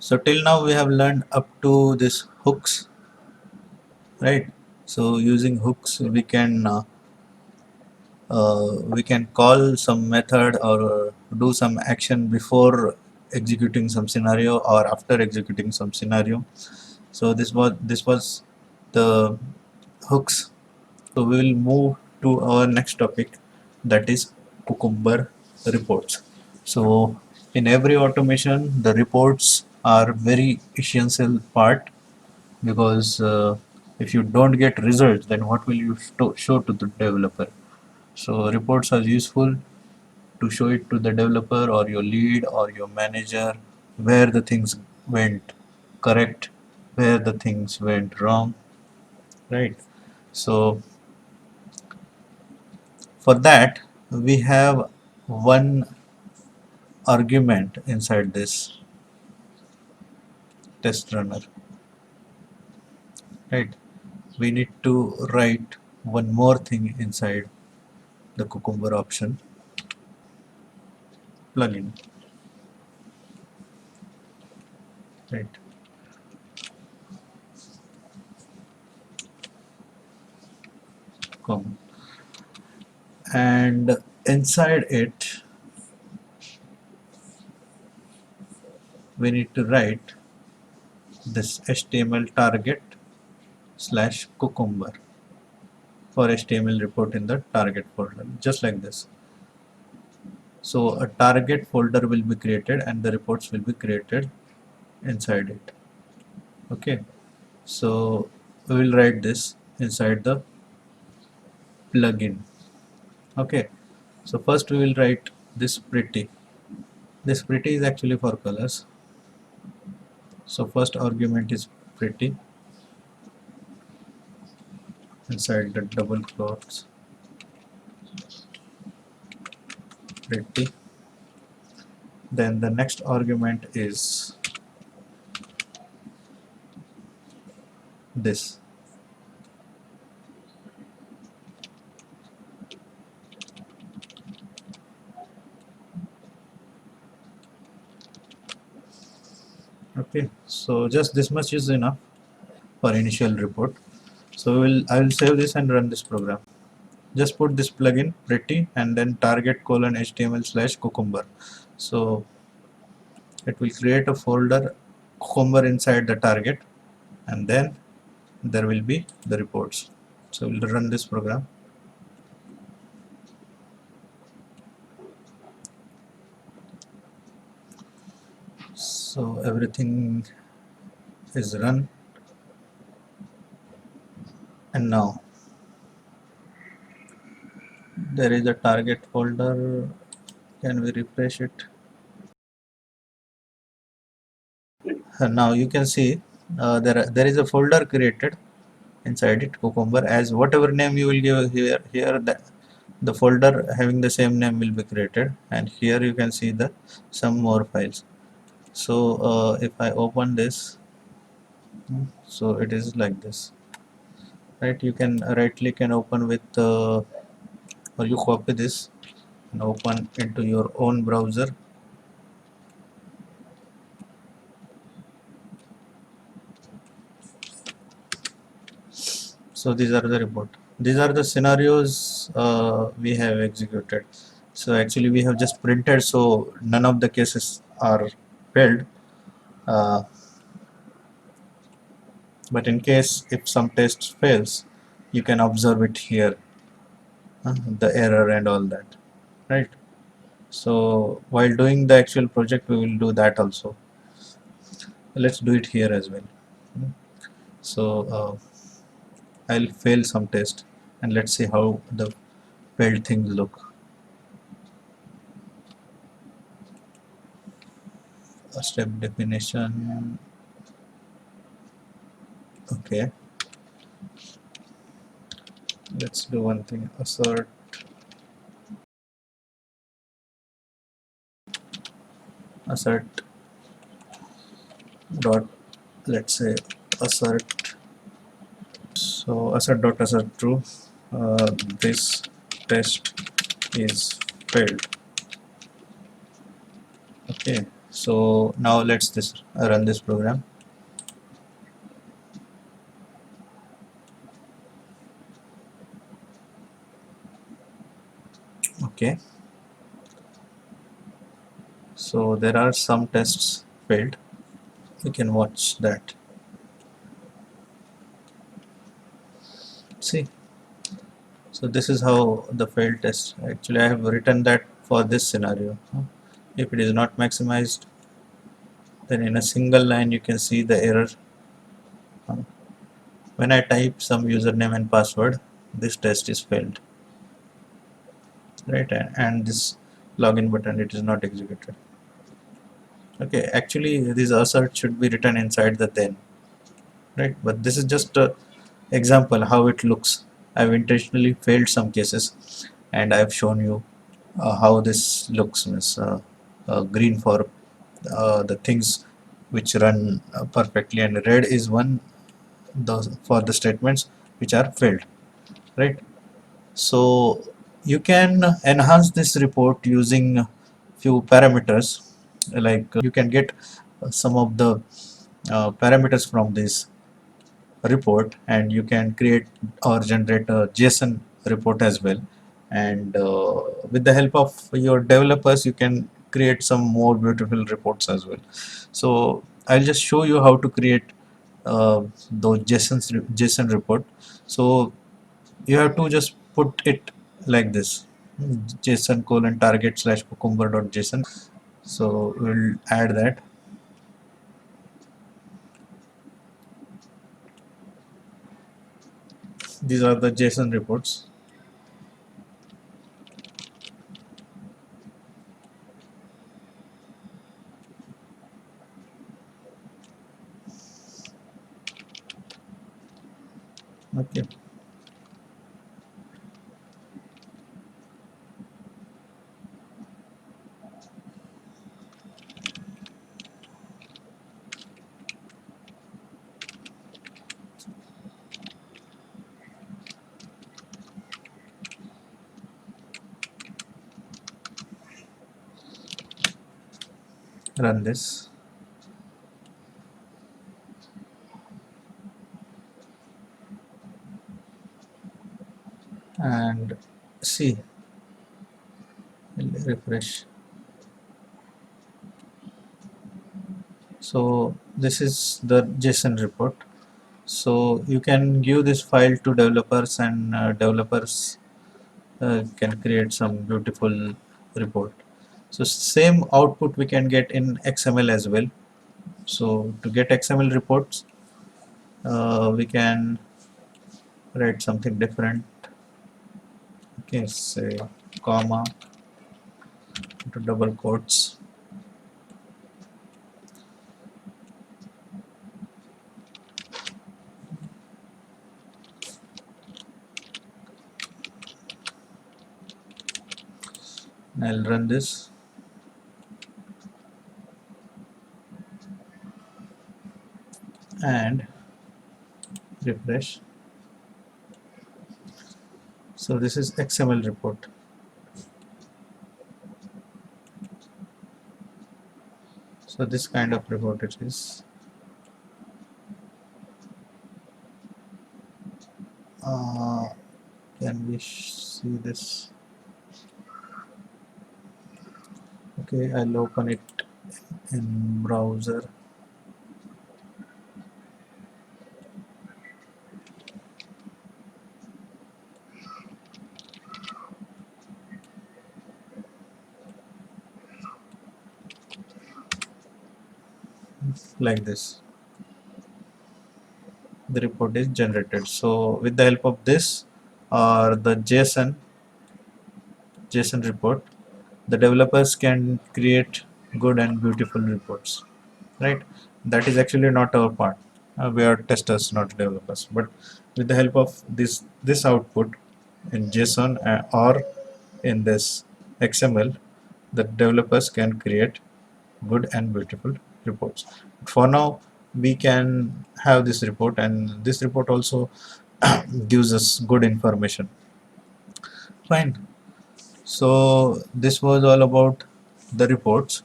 So till now we have learned up to this hooks, right? So using hooks we can call some method or do some action before executing some scenario or after executing some scenario. So this was the hooks. So we will move to our next topic, that is Cucumber reports. So in every automation, the reports are very essential part, because if you don't get results, then what will you show to the developer? So reports are useful to show it to the developer or your lead or your manager, where the things went correct, where the things went wrong, right? So for that we have one argument inside this test runner, right? We need to write one more thing inside the Cucumber option plugin, right? Com. And inside it we need to write this HTML target slash Cucumber for HTML report in the target folder, just like this. So a target folder will be created and the reports will be created inside it. Okay, so we will write this inside the plugin. Okay, so first we will write this pretty. This pretty is actually for colors. So first argument is pretty inside the double quotes, pretty. Then the next argument is this. Okay, so just this much is enough for initial report. So I will save this and run this program. Just put this plugin pretty and then target colon HTML slash Cucumber. So it will create a folder Cucumber inside the target, and then there will be the reports. So we'll run this program. So everything is run, and now there is a target folder. Can we refresh it? Now you can see there is a folder created inside it, Cucumber, as whatever name you will give here the folder having the same name will be created, and here you can see the some more files. So if I open this, so it is like this, right? You can right click and open with or you copy this and open into your own browser. So these are the report, these are the scenarios we have executed. So actually we have just printed, so none of the cases are failed, uh, but in case if some test fails, you can observe it here, the error and all that, right? So while doing the actual project we will do that also. Let's do it here as well. So I'll fail some test and let's see how the failed things look. A step definition. Okay, let's do one thing. Assert dot, let's say assert. So assert dot assert true. This test is failed. Okay, So now let's run this program. Okay, so there are some tests failed. We can watch that. See, so this is how the failed test. Actually, I have written that for this scenario. If it is not maximized, then in a single line you can see the error. When I type some username and password, this test is failed, right? And this login button, it is not executed. Okay, actually this assert should be written inside the then, right? But this is just a example how it looks. I've intentionally failed some cases, and I've shown you how this looks. Means green for the things which run perfectly, and red is one for the statements which are failed, right? So you can enhance this report using few parameters, like you can get some of the parameters from this report, and you can create or generate a JSON report as well. And with the help of your developers, you can create some more beautiful reports as well. So I'll just show you how to create those JSON report. So you have to just put it like this: JSON colon target slash cucumber.json. So we'll add that. These are the JSON reports. Okay. Run this and see. Refresh. So this is the JSON report. So you can give this file to developers, and developers can create some beautiful report. So same output we can get in XML as well. So to get XML reports, we can write something different. Okay, say comma into double quotes. I'll run this and refresh. So this is XML report. So this kind of report it is. Uh, can we see this? Okay, I'll open it in browser. Like this, the report is generated. So with the help of this or the JSON report, the developers can create good and beautiful reports, right? That is actually not our part. We are testers, not developers. But with the help of this output in JSON or in this XML, the developers can create good and beautiful reports. For now, we can have this report, and this report also gives us good information. Fine. So this was all about the reports.